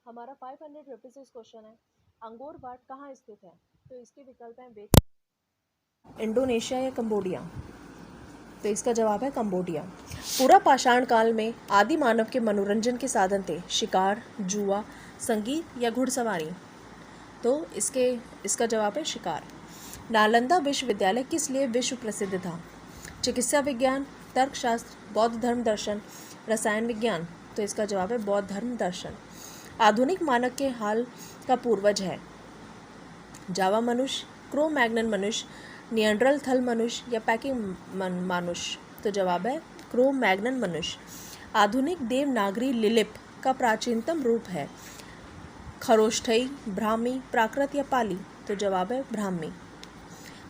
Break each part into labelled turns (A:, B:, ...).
A: हमारा 556 क्वेश्चन है, अंगोर वाट कहाँ स्थित है? तो इसके विकल्प हैं इंडोनेशिया या कंबोडिया। तो इसका जवाब है कंबोडिया। पूरा पाषाण काल में आदि मानव के मनोरंजन के साधन थे शिकार, जुआ, संगीत या घुड़सवारी। तो इसका जवाब है शिकार। नालंदा विश्वविद्यालय किस लिए विश्व प्रसिद्ध था? चिकित्सा विज्ञान, तर्कशास्त्र, बौद्ध धर्म दर्शन, रसायन विज्ञान। तो इसका जवाब है बौद्ध धर्म दर्शन। आधुनिक मानव के हाल का पूर्वज है जावा मनुष्य, क्रो मैग्नन मनुष्य, नियंड्रल थल मनुष्य या पैकिंग मनुष्य। तो जवाब है क्रो मैग्नन मनुष्य। आधुनिक देवनागरी लिलिप का प्राचीनतम रूप है खरोष्ठई, ब्राह्मी, प्राकृत या पाली। तो जवाब है ब्राह्मी।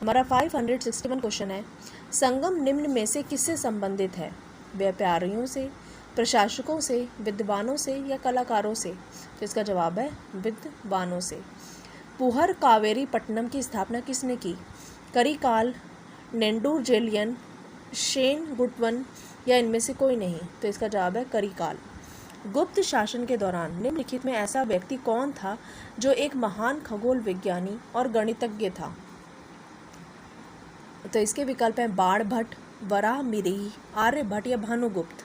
A: हमारा 561 क्वेश्चन है, संगम निम्न में से किससे संबंधित है? व्यापारियों से, प्रशासकों से, विद्वानों से या कलाकारों से। तो इसका जवाब है विद्वानों से। पुहर कावेरी पट्टनम की स्थापना किसने की? करिकाल, नेंडूर जेलियन, शेन गुटवन या इनमें से कोई नहीं। तो इसका जवाब है करिकाल। गुप्त शासन के दौरान निम्नलिखित में ऐसा व्यक्ति कौन था जो एक महान खगोल विज्ञानी और गणितज्ञ था? तो इसके विकल्प हैं बाणभट्ट, वराहमिहिर, आर्यभट्ट या भानुगुप्त।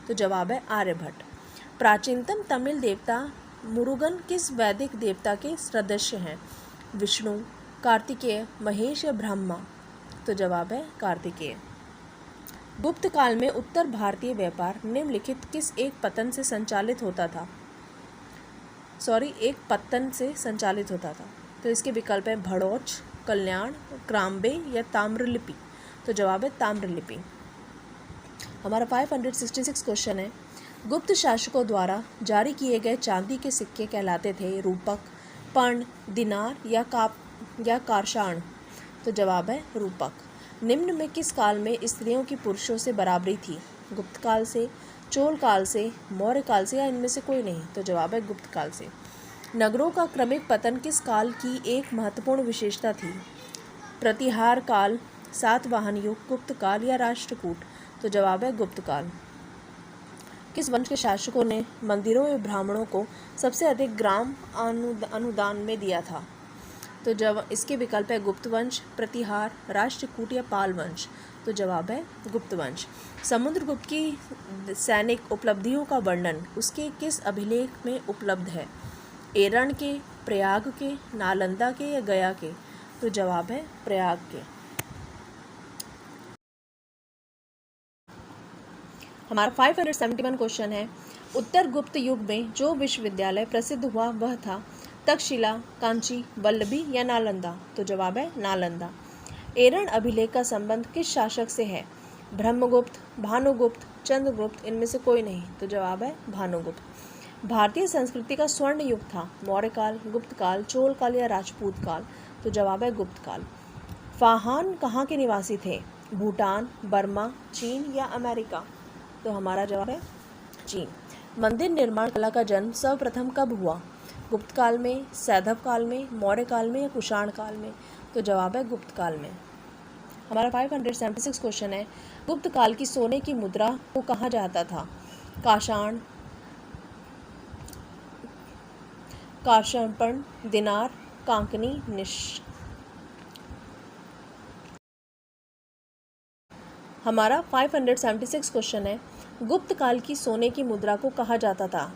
A: तो जवाब है आर्यभट्ट। प्राचीनतम तमिल देवता मुरुगन किस वैदिक देवता के सदस्य हैं? विष्णु, कार्तिकेय, महेश या ब्रह्मा। तो जवाब है कार्तिकेय। गुप्त काल में उत्तर भारतीय व्यापार निम्नलिखित किस एक पत्तन से संचालित होता था? तो इसके विकल्प हैं भड़ौच, कल्याण, क्राम्बे या ताम्रलिपि। तो जवाब है ताम्रलिपि। हमारा 566 क्वेश्चन है, गुप्त शासकों द्वारा जारी किए गए चांदी के सिक्के कहलाते थे रूपक, पर्ण, दिनार या कारशाण। तो जवाब है रूपक। निम्न में किस काल में स्त्रियों की पुरुषों से बराबरी थी? गुप्त काल से, चोल काल से, मौर्य काल से या इनमें से कोई नहीं। तो जवाब है गुप्त काल से। नगरों का क्रमिक पतन किस काल की एक महत्वपूर्ण विशेषता थी? प्रतिहार काल, सातवाहन युग, गुप्त काल या राष्ट्रकूट। तो जवाब है गुप्त काल। किस वंश के शासकों ने मंदिरों एवं ब्राह्मणों को सबसे अधिक ग्राम अनुदान में दिया था? तो इसके विकल्प है गुप्त वंश, प्रतिहार, राष्ट्रकूट या पाल वंश। तो जवाब है गुप्त वंश। समुद्रगुप्त की सैनिक उपलब्धियों का वर्णन उसके किस अभिलेख में उपलब्ध है? एरण के, प्रयाग के, नालंदा के या गया के। तो जवाब है प्रयाग के। हमारा 571 क्वेश्चन है, उत्तर गुप्त युग में जो विश्वविद्यालय प्रसिद्ध हुआ वह था तक्षशिला, कांची, वल्लभी या नालंदा। तो जवाब है नालंदा। एरण अभिलेख का संबंध किस शासक से है? ब्रह्मगुप्त, भानुगुप्त, चंद्रगुप्त, इनमें से कोई नहीं। तो जवाब है भानुगुप्त। भारतीय संस्कृति का स्वर्ण युग था मौर्य काल, गुप्त काल, चोल काल या राजपूत काल। तो जवाब है गुप्त काल। फाहान कहाँ के निवासी थे? भूटान, बर्मा, चीन या अमेरिका। तो हमारा जवाब है चीन। मंदिर निर्माण कला का जन्म सर्वप्रथम कब हुआ? गुप्त काल में, सैंधव काल में, मौर्य काल में या कुषाण काल में। तो जवाब है गुप्त काल में। हमारा 576 क्वेश्चन है, गुप्त काल की सोने की मुद्रा को कहा जाता था? काषाण, कारशंपण, दिनार, कांकनी, निश। हमारा 576 क्वेश्चन है, गुप्त काल की सोने की मुद्रा को कहा जाता था?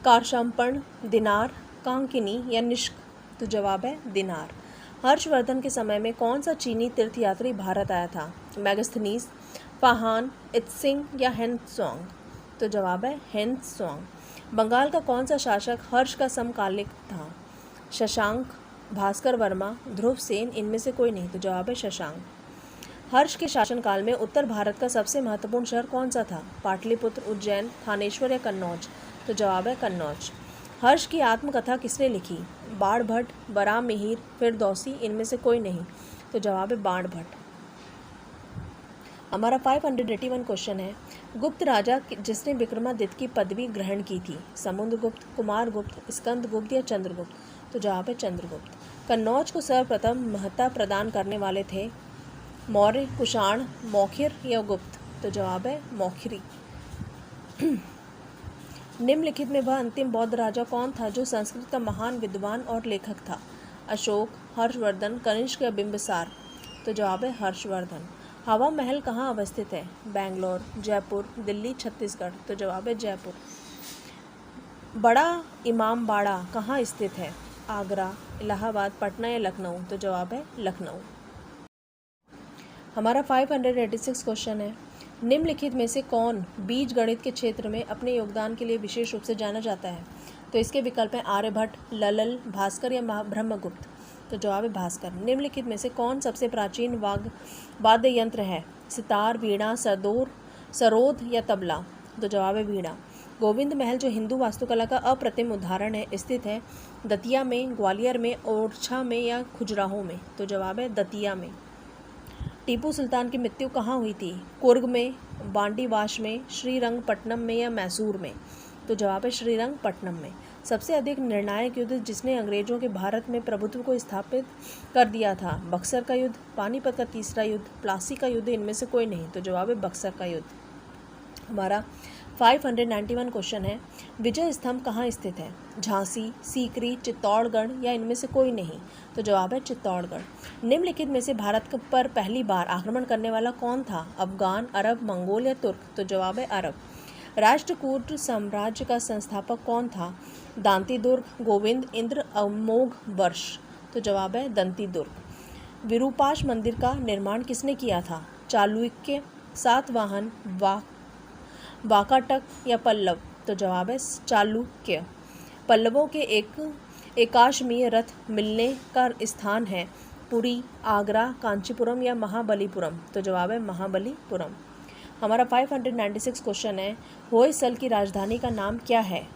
A: कारशंपण, दिनार, कांकिनी या निष्क। तो जवाब है दिनार। हर्षवर्धन के समय में कौन सा चीनी तीर्थयात्री भारत आया था? मैगस्थनीज, फाहान, इत्सिंग या हेनत्सोंग। तो जवाब है हेनत्सोंग। बंगाल का कौन सा शासक हर्ष का समकालिक था? शशांक, भास्कर वर्मा, ध्रुव सेन, इनमें से कोई नहीं। तो जवाब है शशांक। हर्ष के शासनकाल में उत्तर भारत का सबसे महत्वपूर्ण शहर कौन सा था? पाटलिपुत्र, उज्जैन, थानेश्वर या कन्नौज। तो जवाब है कन्नौज। हर्ष की आत्मकथा किसने लिखी? बाणभट्ट, वराहमिहिर, फिरदौसी, इनमें से कोई नहीं। तो जवाब है बाणभट्ट। हमारा 581 क्वेश्चन है, गुप्त राजा जिसने विक्रमादित्य की पदवी ग्रहण की थी? समुद्रगुप्त, कुमारगुप्त, स्कंदगुप्त या चंद्रगुप्त। तो जवाब है चंद्रगुप्त। कन्नौज को सर्वप्रथम महत्ता प्रदान करने वाले थे मौर्य, कुषाण, मौखिर या गुप्त। तो जवाब है मौखिरी। निम्नलिखित में वह अंतिम बौद्ध राजा कौन था जो संस्कृत का महान विद्वान और लेखक था? अशोक, हर्षवर्धन, कनिष्क या बिंबिसार? तो जवाब है हर्षवर्धन। हवा महल कहाँ अवस्थित है? बैंगलोर, जयपुर, दिल्ली, छत्तीसगढ़? तो जवाब है जयपुर। बड़ा इमाम बाड़ा कहाँ स्थित है? आगरा, इलाहाबाद, पटना या लखनऊ? तो जवाब है लखनऊ। हमारा 586 क्वेश्चन है, निम्नलिखित में से कौन बीज गणित के क्षेत्र में अपने योगदान के लिए विशेष रूप से जाना जाता है? तो इसके विकल्प हैं आर्यभट्ट, ललल, भास्कर या ब्रह्मगुप्त? तो जवाब है भास्कर। निम्नलिखित में से कौन सबसे प्राचीन वाद्य यंत्र है? सितार, वीणा, सरोद या तबला? तो जवाब है वीणा। गोविंद महल जो हिंदू वास्तुकला का अप्रतिम उदाहरण है, स्थित है दतिया में, ग्वालियर में, ओरछा में या खजुराहो में? तो जवाब है दतिया में। टीपू सुल्तान की मृत्यु कहाँ हुई थी? कुर्ग में, बांडीवाश में, श्रीरंगपट्टनम में या मैसूर में? तो जवाब है श्रीरंगपट्टनम में। सबसे अधिक निर्णायक युद्ध जिसने अंग्रेजों के भारत में प्रभुत्व को स्थापित कर दिया था? बक्सर का युद्ध, पानीपत का तीसरा युद्ध, प्लासी का युद्ध, इनमें से कोई नहीं? तो जवाब है बक्सर का युद्ध। हमारा 591 क्वेश्चन है, विजय स्तंभ कहाँ स्थित है? झांसी, सीकरी, चित्तौड़गढ़ या इनमें से कोई नहीं? तो जवाब है चित्तौड़गढ़। निम्नलिखित में से भारत पर पहली बार आक्रमण करने वाला कौन था? अफगान, अरब, मंगोल या तुर्क? तो जवाब है अरब। राष्ट्रकूट साम्राज्य का संस्थापक कौन था? दांतीदुर्ग, गोविंद, इंद्र, अमोघ वर्ष? तो जवाब है दंतीदुर्ग। विरूपाक्ष मंदिर का निर्माण किसने किया था? चालुक्य, सातवाहन, वाकाटक या पल्लव? तो जवाब है चालुक्य। पल्लवों के एकाश्मीय रथ मिलने का स्थान है पुरी, आगरा, कांचीपुरम या महाबलीपुरम? तो जवाब है महाबलीपुरम। हमारा 596 क्वेश्चन है, होयसल की राजधानी का नाम क्या है?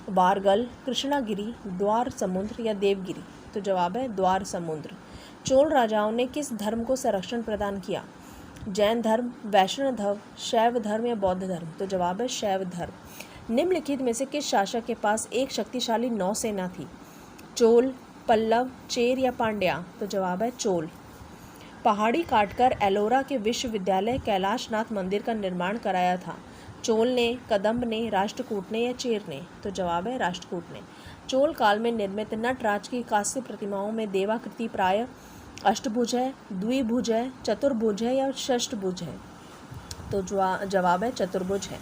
A: वारगल, कृष्णागिरी, द्वार समुद्र या देवगिरी? तो जवाब है द्वार समुद्र। चोल राजाओं ने किस धर्म को संरक्षण प्रदान किया? जैन धर्म, वैष्णव धर्म, शैव धर्म या बौद्ध धर्म? तो जवाब है शैव धर्म। निम्नलिखित में से किस शासक के पास एक शक्तिशाली नौसेना थी? चोल, पल्लव, चेर या पांड्या? तो जवाब है चोल। पहाड़ी काटकर एलोरा के विश्वविद्यालय कैलाशनाथ मंदिर का निर्माण कराया था? चोल ने, कदम्ब ने, राष्ट्रकूट ने या चेर ने? तो जवाब है राष्ट्रकूट ने। चोल काल में निर्मित नटराज की कांस्य प्रतिमाओं में देवाकृति प्राय अष्टभुज है, द्विभुज है, चतुर्भुज है या षष्ठभुज है? तो जवाब है चतुर्भुज है।